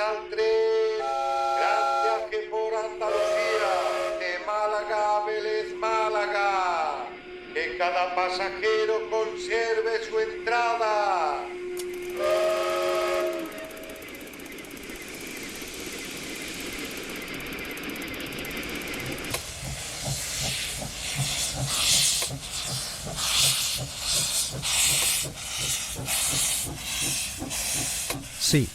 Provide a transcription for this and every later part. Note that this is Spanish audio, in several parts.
al tren. Gran viaje por Andalucía, de Málaga a Vélez, Málaga. Que cada pasajero conserve su entrada. Sí,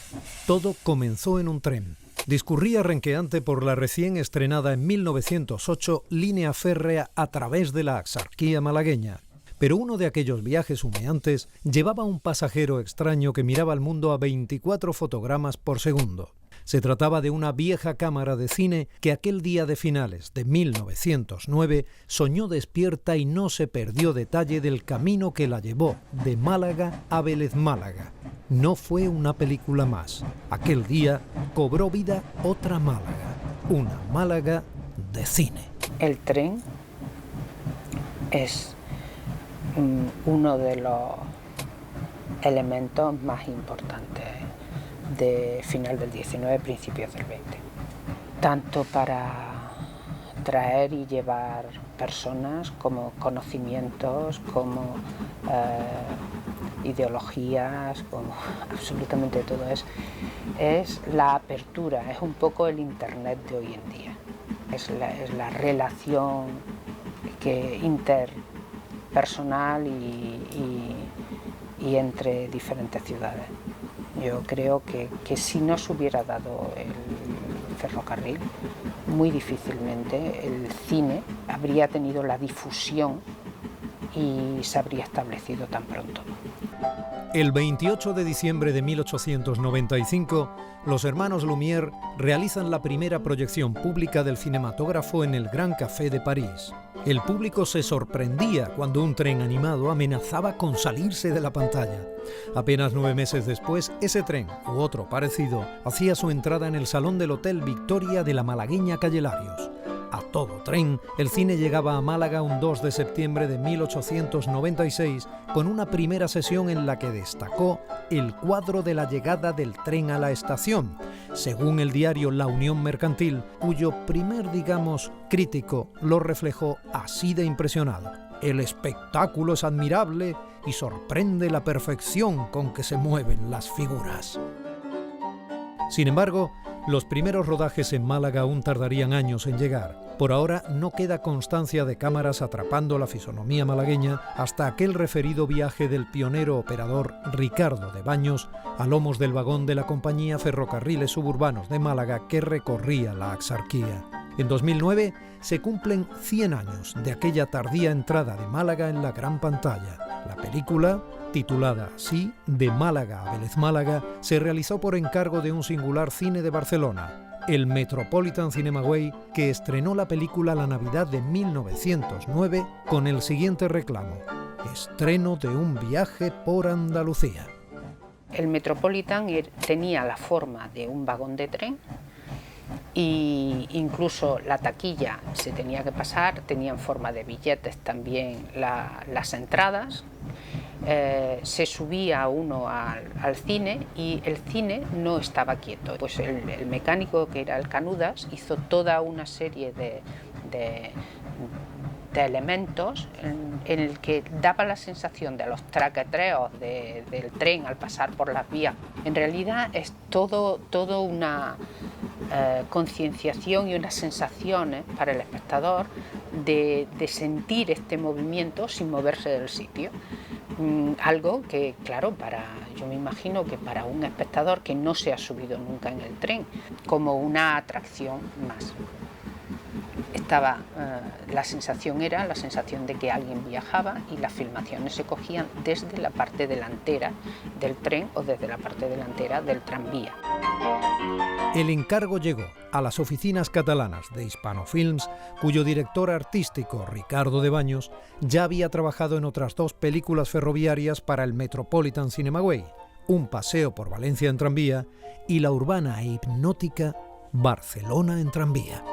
todo comenzó en un tren. Discurría renqueante por la recién estrenada en 1908 línea férrea a través de la Axarquía malagueña. Pero uno de aquellos viajes humeantes llevaba a un pasajero extraño que miraba al mundo a 24 fotogramas por segundo. Se trataba de una vieja cámara de cine que aquel día de finales de 1909 soñó despierta y no se perdió detalle del camino que la llevó de Málaga a Vélez, Málaga. No fue una película más. Aquel día cobró vida otra Málaga, una Málaga de cine. El tren es uno de los elementos más importantes de final del 19, principios del 20. Tanto para traer y llevar personas como conocimientos, como ideologías, como absolutamente todo. Es la apertura, es un poco el internet de hoy en día. Es la relación interpersonal y entre diferentes ciudades. Yo creo que si no se hubiera dado el ferrocarril, muy difícilmente el cine habría tenido la difusión y se habría establecido tan pronto. El 28 de diciembre de 1895, los hermanos Lumière realizan la primera proyección pública del cinematógrafo en el Gran Café de París. El público se sorprendía cuando un tren animado amenazaba con salirse de la pantalla. Apenas 9 meses después, ese tren, u otro parecido, hacía su entrada en el salón del Hotel Victoria de la malagueña calle Larios. A todo tren, el cine llegaba a Málaga un 2 de septiembre de 1896 con una primera sesión en la que destacó el cuadro de la llegada del tren a la estación, según el diario La Unión Mercantil, cuyo primer, crítico lo reflejó así de impresionado. El espectáculo es admirable y sorprende la perfección con que se mueven las figuras. Sin embargo, los primeros rodajes en Málaga aún tardarían años en llegar. Por ahora no queda constancia de cámaras atrapando la fisonomía malagueña hasta aquel referido viaje del pionero operador Ricardo de Baños a lomos del vagón de la compañía Ferrocarriles Suburbanos de Málaga que recorría la Axarquía. En 2009 se cumplen 100 años de aquella tardía entrada de Málaga en la gran pantalla. La película, titulada así, De Málaga a Vélez, Málaga, se realizó por encargo de un singular cine de Barcelona, el Metropolitan Cinemaway, que estrenó la película la Navidad de 1909 con el siguiente reclamo: estreno de un viaje por Andalucía. El Metropolitan tenía la forma de un vagón de tren y incluso la taquilla se tenía que pasar, tenían forma de billetes también las entradas. Se subía uno al cine y el cine no estaba quieto. Pues el mecánico, que era el Canudas, hizo toda una serie de elementos en el que daba la sensación de los traquetreos del tren al pasar por las vías. En realidad es todo una concienciación y unas sensaciones para el espectador de sentir este movimiento sin moverse del sitio. Algo que, claro, yo me imagino que para un espectador que no se ha subido nunca en el tren, como una atracción más. La sensación era la sensación de que alguien viajaba y las filmaciones se cogían desde la parte delantera del tren o desde la parte delantera del tranvía. El encargo llegó a las oficinas catalanas de Hispanofilms, cuyo director artístico, Ricardo de Baños, ya había trabajado en otras 2 películas ferroviarias para el Metropolitan Cinemaway, Un paseo por Valencia en tranvía y la urbana e hipnótica Barcelona en tranvía.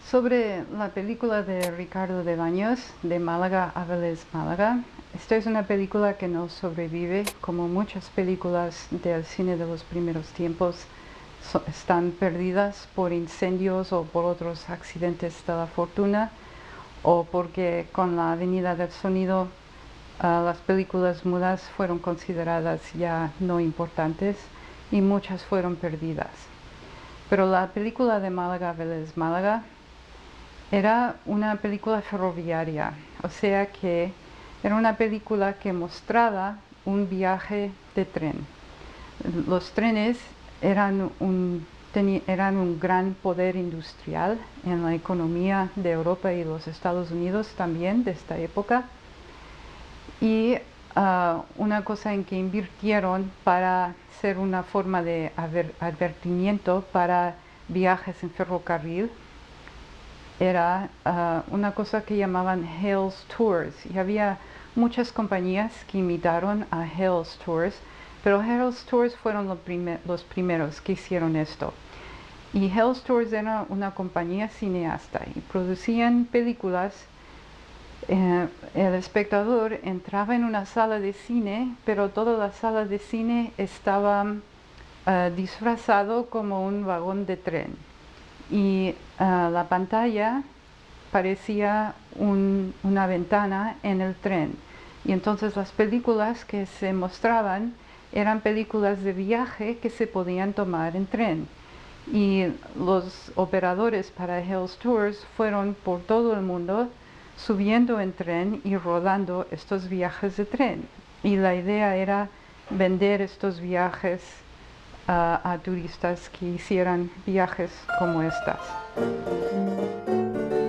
Sobre la película de Ricardo de Baños, de Málaga a Vélez Málaga, esta es una película que no sobrevive, como muchas películas del cine de los primeros tiempos están perdidas por incendios o por otros accidentes de la fortuna, o porque con la venida del sonido las películas mudas fueron consideradas ya no importantes y muchas fueron perdidas. Pero la película de Málaga a Vélez Málaga era una película ferroviaria, o sea que era una película que mostraba un viaje de tren. Los trenes eran un gran poder industrial en la economía de Europa y los Estados Unidos también de esta época. Y una cosa en que invirtieron para ser una forma de advertimiento para viajes en ferrocarril era una cosa que llamaban Hales Tours, y había muchas compañías que imitaron a Hales Tours, pero Hales Tours fueron los primeros que hicieron esto. Y Hales Tours era una compañía cineasta y producían películas. El espectador entraba en una sala de cine, pero toda la sala de cine estaba disfrazado como un vagón de tren. Y la pantalla parecía una ventana en el tren. Y entonces las películas que se mostraban eran películas de viaje que se podían tomar en tren. Y los operadores para Hales Tours fueron por todo el mundo subiendo en tren y rodando estos viajes de tren. Y la idea era vender estos viajes a turistas que hicieran viajes como estas.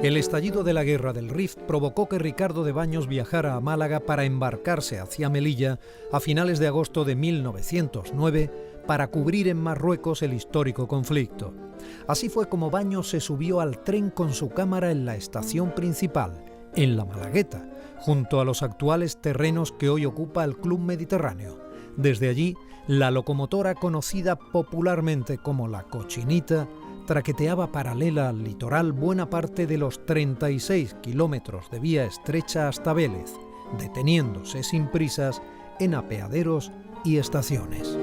El estallido de la Guerra del Rif provocó que Ricardo de Baños viajara a Málaga para embarcarse hacia Melilla a finales de agosto de 1909 para cubrir en Marruecos el histórico conflicto. Así fue como Baños se subió al tren con su cámara en la estación principal, en La Malagueta, junto a los actuales terrenos que hoy ocupa el Club Mediterráneo. Desde allí, la locomotora conocida popularmente como la Cochinita traqueteaba paralela al litoral buena parte de los 36 kilómetros de vía estrecha hasta Vélez, deteniéndose sin prisas en apeaderos y estaciones.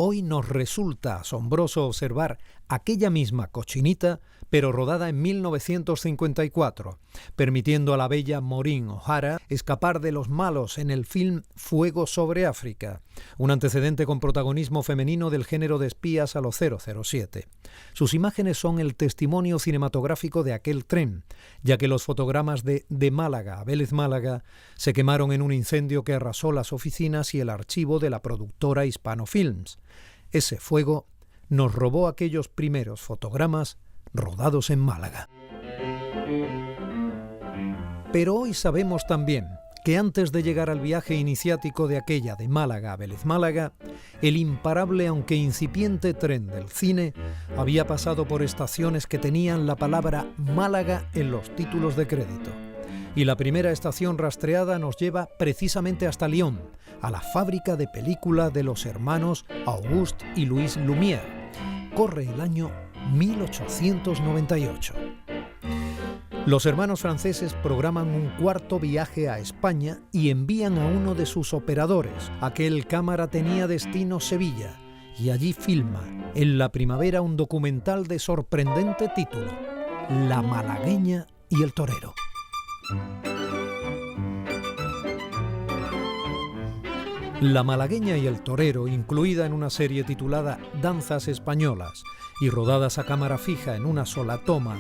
Hoy nos resulta asombroso observar aquella misma Cochinita, pero rodada en 1954, permitiendo a la bella Maureen O'Hara escapar de los malos en el film Fuego sobre África, un antecedente con protagonismo femenino del género de espías a lo 007. Sus imágenes son el testimonio cinematográfico de aquel tren, ya que los fotogramas de Málaga a Vélez Málaga se quemaron en un incendio que arrasó las oficinas y el archivo de la productora Hispano Films. Ese fuego nos robó aquellos primeros fotogramas rodados en Málaga. Pero hoy sabemos también que antes de llegar al viaje iniciático de aquella de Málaga a Vélez Málaga, el imparable aunque incipiente tren del cine había pasado por estaciones que tenían la palabra Málaga en los títulos de crédito. Y la primera estación rastreada nos lleva precisamente hasta Lyon, a la fábrica de película de los hermanos Auguste y Louis Lumière. Corre el año 1898. Los hermanos franceses programan un cuarto viaje a España y envían a uno de sus operadores. Aquel cámara tenía destino Sevilla y allí filma en la primavera un documental de sorprendente título, La malagueña y el torero. La malagueña y el torero, incluida en una serie titulada Danzas Españolas y rodadas a cámara fija en una sola toma,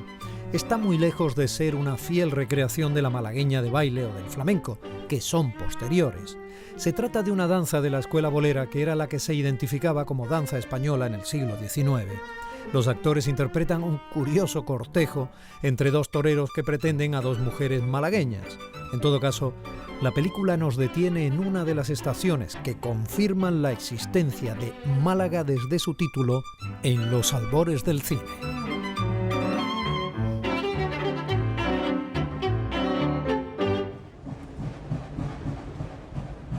está muy lejos de ser una fiel recreación de la malagueña de baile o del flamenco, que son posteriores. Se trata de una danza de la escuela bolera que era la que se identificaba como danza española en el siglo XIX. Los actores interpretan un curioso cortejo entre dos toreros que pretenden a dos mujeres malagueñas. En todo caso, la película nos detiene en una de las estaciones que confirman la existencia de Málaga desde su título, En los albores del cine.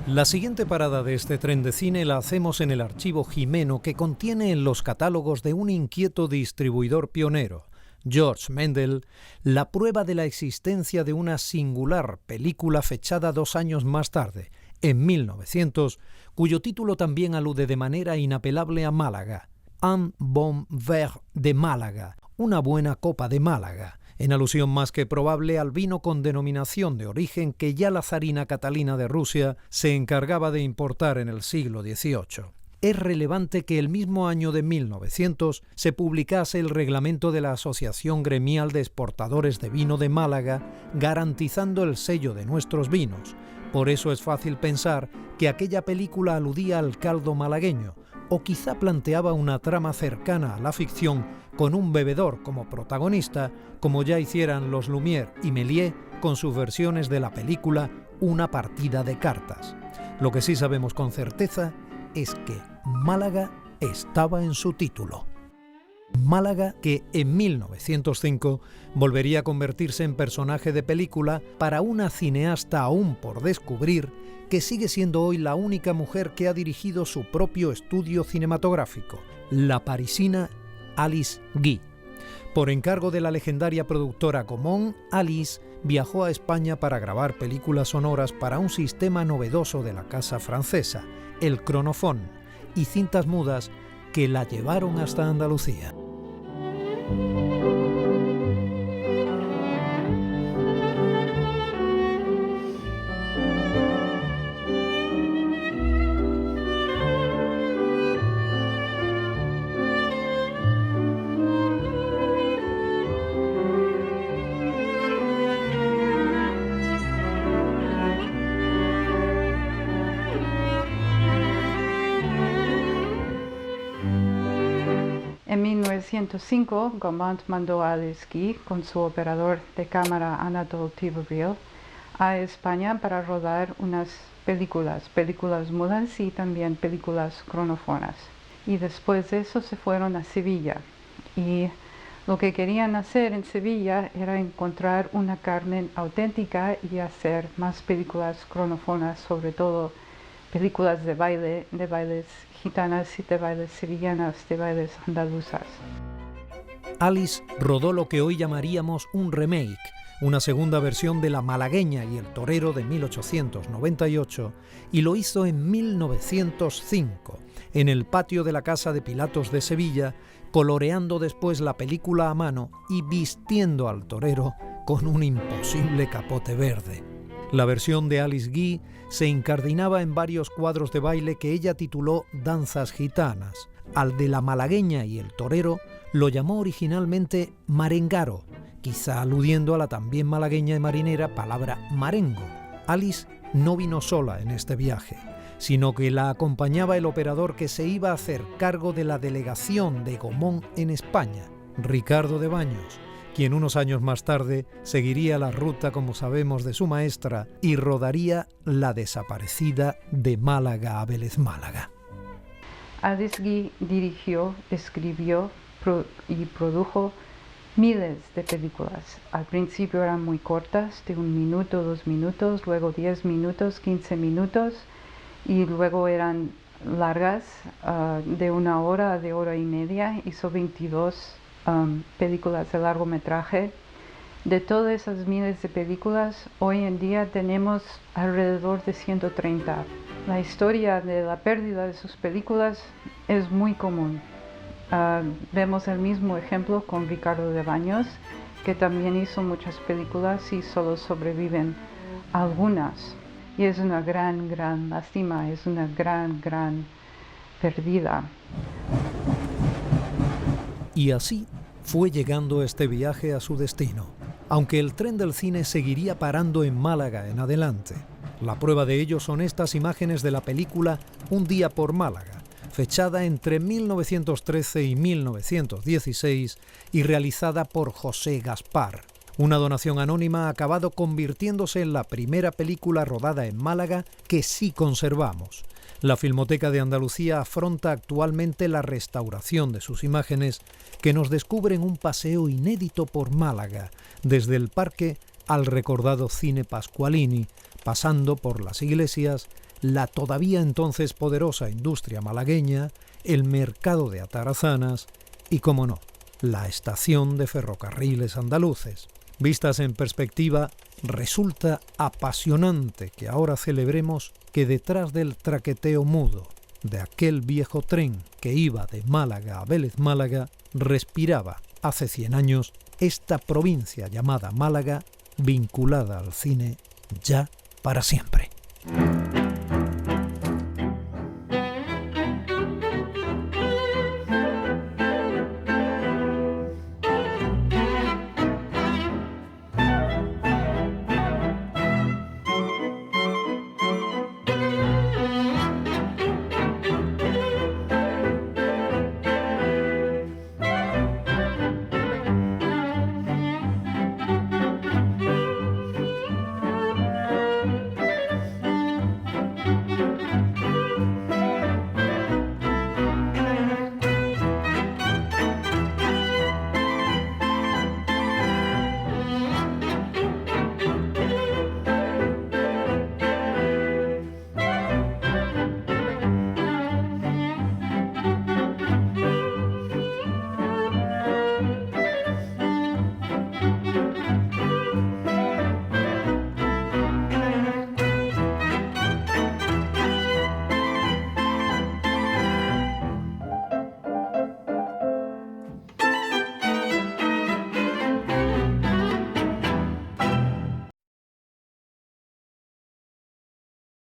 La siguiente parada de este tren de cine la hacemos en el archivo Jimeno, que contiene en los catálogos de un inquieto distribuidor pionero, George Mendel, la prueba de la existencia de una singular película fechada 2 años más tarde, en 1900, cuyo título también alude de manera inapelable a Málaga, Un bon verre de Málaga, una buena copa de Málaga, en alusión más que probable al vino con denominación de origen que ya la zarina Catalina de Rusia se encargaba de importar en el siglo XVIII. Es relevante que el mismo año de 1900 se publicase el reglamento de la Asociación Gremial de Exportadores de Vino de Málaga, garantizando el sello de nuestros vinos. Por eso es fácil pensar que aquella película aludía al caldo malagueño, o quizá planteaba una trama cercana a la ficción con un bebedor como protagonista, como ya hicieran los Lumière y Méliès con sus versiones de la película Una partida de cartas. Lo que sí sabemos con certeza es que Málaga estaba en su título. Málaga, que en 1905 volvería a convertirse en personaje de película para una cineasta aún por descubrir, que sigue siendo hoy la única mujer que ha dirigido su propio estudio cinematográfico, la parisina Alice Guy. Por encargo de la legendaria productora Gaumont, Alice viajó a España para grabar películas sonoras para un sistema novedoso de la casa francesa, el cronofón, y cintas mudas que la llevaron hasta Andalucía. En 1905, Gaumont mandó a Alice Guy con su operador de cámara Anatole Thibourville a España para rodar unas películas mudas y también películas cronófonas. Y después de eso se fueron a Sevilla. Y lo que querían hacer en Sevilla era encontrar una Carmen auténtica y hacer más películas cronófonas, sobre todo películas de bailes gitanas y de bailes sevillanas, de bailes andaluzas. Alice rodó lo que hoy llamaríamos un remake, una segunda versión de La malagueña y el torero de 1898, y lo hizo en 1905, en el patio de la Casa de Pilatos de Sevilla, coloreando después la película a mano y vistiendo al torero con un imposible capote verde. La versión de Alice Guy se incardinaba en varios cuadros de baile que ella tituló Danzas Gitanas. Al de La malagueña y el torero lo llamó originalmente marengaro, quizá aludiendo a la también malagueña y marinera palabra marengo. Alice no vino sola en este viaje, sino que la acompañaba el operador que se iba a hacer cargo de la delegación de Gaumont en España, Ricardo de Baños, quien unos años más tarde seguiría la ruta, como sabemos, de su maestra y rodaría La desaparecida de Málaga a Vélez Málaga. Alice Guy dirigió, escribió y produjo miles de películas. Al principio eran muy cortas, de 1 minuto, 2 minutos, luego 10 minutos, 15 minutos, y luego eran largas, de 1 hora, de 1 hora y media. Hizo 22 películas de largometraje. De todas esas miles de películas, hoy en día tenemos alrededor de 130. La historia de la pérdida de sus películas es muy común. Vemos el mismo ejemplo con Ricardo de Baños, que también hizo muchas películas y solo sobreviven algunas. Y es una gran lástima, es una gran pérdida. Y así fue llegando este viaje a su destino, aunque el tren del cine seguiría parando en Málaga en adelante. La prueba de ello son estas imágenes de la película Un día por Málaga, fechada entre 1913 y 1916 y realizada por José Gaspar. Una donación anónima ha acabado convirtiéndose en la primera película rodada en Málaga que sí conservamos. La Filmoteca de Andalucía afronta actualmente la restauración de sus imágenes, que nos descubren un paseo inédito por Málaga, desde el parque al recordado Cine Pascualini, pasando por las iglesias, la todavía entonces poderosa industria malagueña, el mercado de Atarazanas y, como no, la estación de ferrocarriles andaluces. Vistas en perspectiva, resulta apasionante que ahora celebremos que detrás del traqueteo mudo de aquel viejo tren que iba de Málaga a Vélez Málaga, respiraba hace 100 años esta provincia llamada Málaga, vinculada al cine ya para siempre.